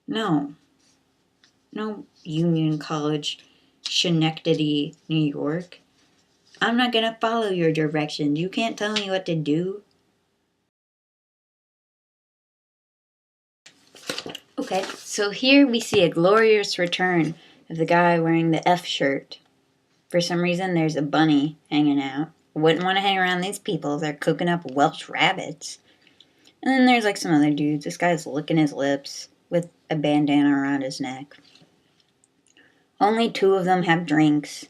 No. No, Union College, Schenectady, New York. I'm not gonna follow your directions. You can't tell me what to do. Okay, so here we see a glorious return of the guy wearing the F shirt. For some reason, there's a bunny hanging out. Wouldn't want to hang around these people. They're cooking up Welsh rabbits. And then there's like some other dudes. This guy's licking his lips with a bandana around his neck. Only 2 of them have drinks.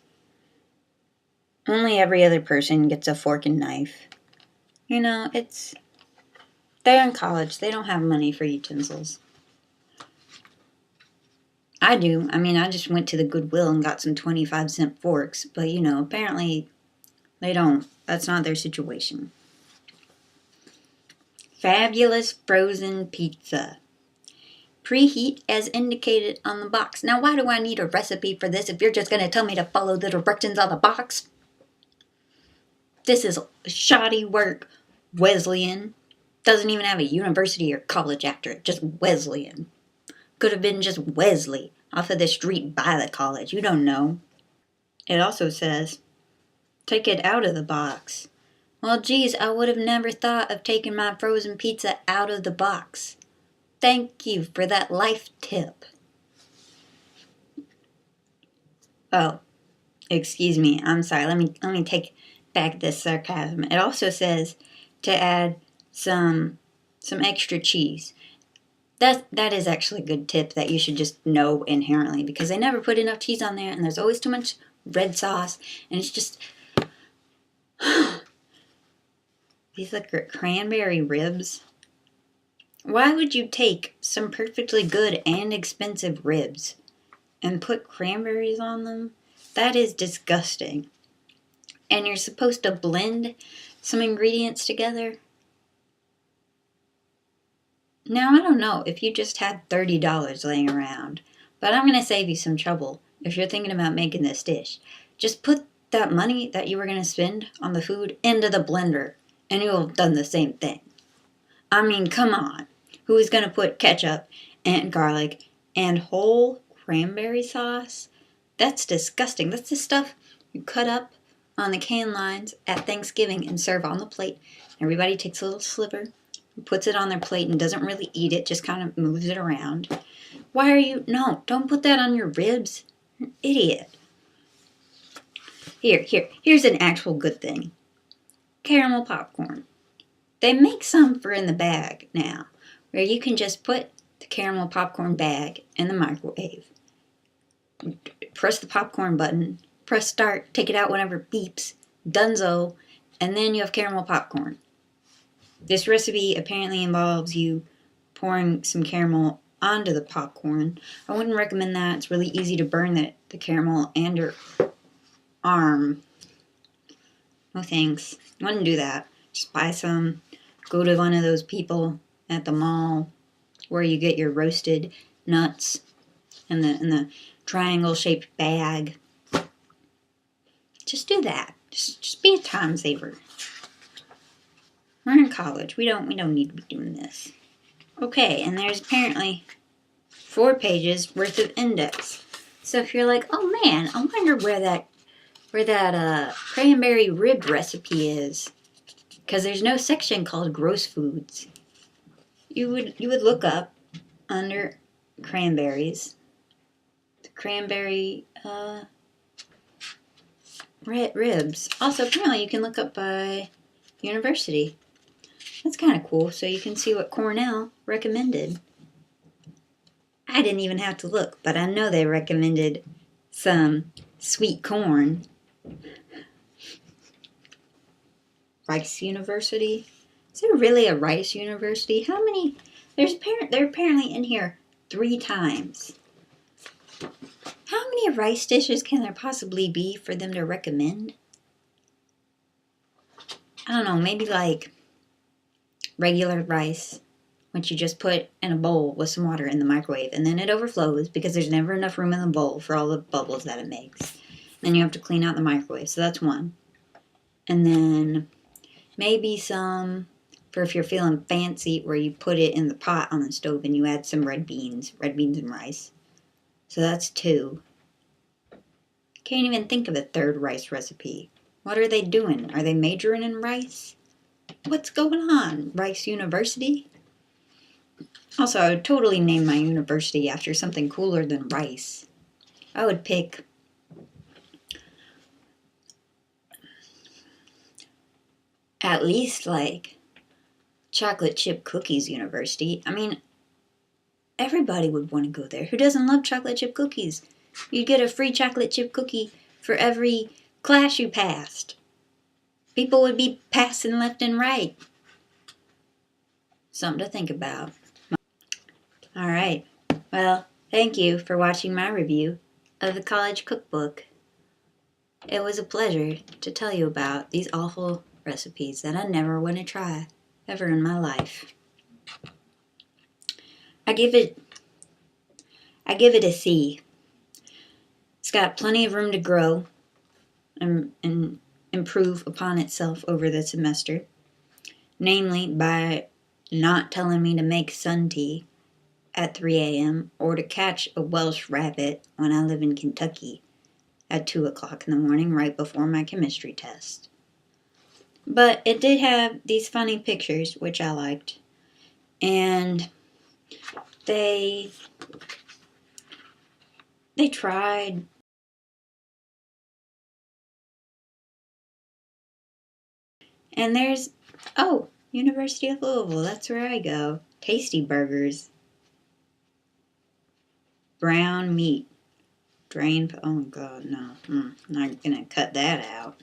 Only every other person gets a fork and knife. You know, they're in college. They don't have money for utensils. I do. I mean, I just went to the Goodwill and got some 25-cent forks. But, apparently they don't. That's not their situation. Fabulous frozen pizza. Preheat as indicated on the box. Now, why do I need a recipe for this if you're just going to tell me to follow the directions on the box? This is shoddy work, Wesleyan. Doesn't even have a university or college after it. Just Wesleyan. Could have been just Wesley off of the street by the college. You don't know. It also says, take it out of the box. Well, geez, I would have never thought of taking my frozen pizza out of the box. Thank you for that life tip. Oh, excuse me. I'm sorry. Let me take back this sarcasm. It also says to add some extra cheese. That is actually a good tip that you should just know inherently, because they never put enough cheese on there and there's always too much red sauce and it's just these like cranberry ribs. Why would you take some perfectly good and expensive ribs and put cranberries on them? That is disgusting. And you're supposed to blend some ingredients together. Now, I don't know if you just had $30 laying around, but I'm going to save you some trouble if you're thinking about making this dish. Just put that money that you were going to spend on the food into the blender, and you'll have done the same thing. I mean, come on. Who is going to put ketchup and garlic and whole cranberry sauce? That's disgusting. That's the stuff you cut up on the can lines at Thanksgiving and serve on the plate. Everybody takes a little sliver, puts it on their plate and doesn't really eat it, just kind of moves it around. Why are you... No, don't put that on your ribs. You're an idiot. Here's an actual good thing. Caramel popcorn. They make some for in the bag now, where you can just put the caramel popcorn bag in the microwave. Press the popcorn button, press start, take it out whenever it beeps, dunzo, and then you have caramel popcorn. This recipe apparently involves you pouring some caramel onto the popcorn. I wouldn't recommend that. It's really easy to burn the caramel and your arm. No thanks. I wouldn't do that. Just buy some. Go to one of those people at the mall where you get your roasted nuts in the triangle-shaped bag. Just do that. Just be a time saver. We're in college. We don't need to be doing this. Okay, and there's apparently 4 pages worth of index. So if you're like, oh man, I wonder where that cranberry rib recipe is, because there's no section called gross foods. You would look up under cranberries, the cranberry ribs. Also, apparently you can look up by university. That's kind of cool, so you can see what Cornell recommended. I didn't even have to look, but I know they recommended some sweet corn. Rice University? Is there really a Rice University? How many? They're apparently in here 3 times. How many rice dishes can there possibly be for them to recommend? I don't know, maybe like regular rice, which you just put in a bowl with some water in the microwave, and then it overflows because there's never enough room in the bowl for all the bubbles that it makes. Then you have to clean out the microwave, so that's one. And then maybe some for if you're feeling fancy, where you put it in the pot on the stove and you add some red beans and rice. So that's 2. Can't even think of a third rice recipe. What are they doing? Are they majoring in rice? What's going on? Rice University? Also, I would totally name my university after something cooler than rice. I would pick at least like chocolate chip cookies university. I mean, everybody would want to go there. Who doesn't love chocolate chip cookies? You'd get a free chocolate chip cookie for every class you passed. People would be passing left and right. Something to think about. All right. Well, thank you for watching my review of the college cookbook. It was a pleasure to tell you about these awful recipes that I never want to try ever in my life. I give it a C. It's got plenty of room to grow and improve upon itself over the semester. Namely, by not telling me to make sun tea at 3 a.m. or to catch a Welsh rabbit when I live in Kentucky at 2 o'clock in the morning right before my chemistry test. But it did have these funny pictures, which I liked. And they tried. And there's, University of Louisville, that's where I go. Tasty burgers. Brown meat. Drained, oh God, no. I'm not gonna cut that out.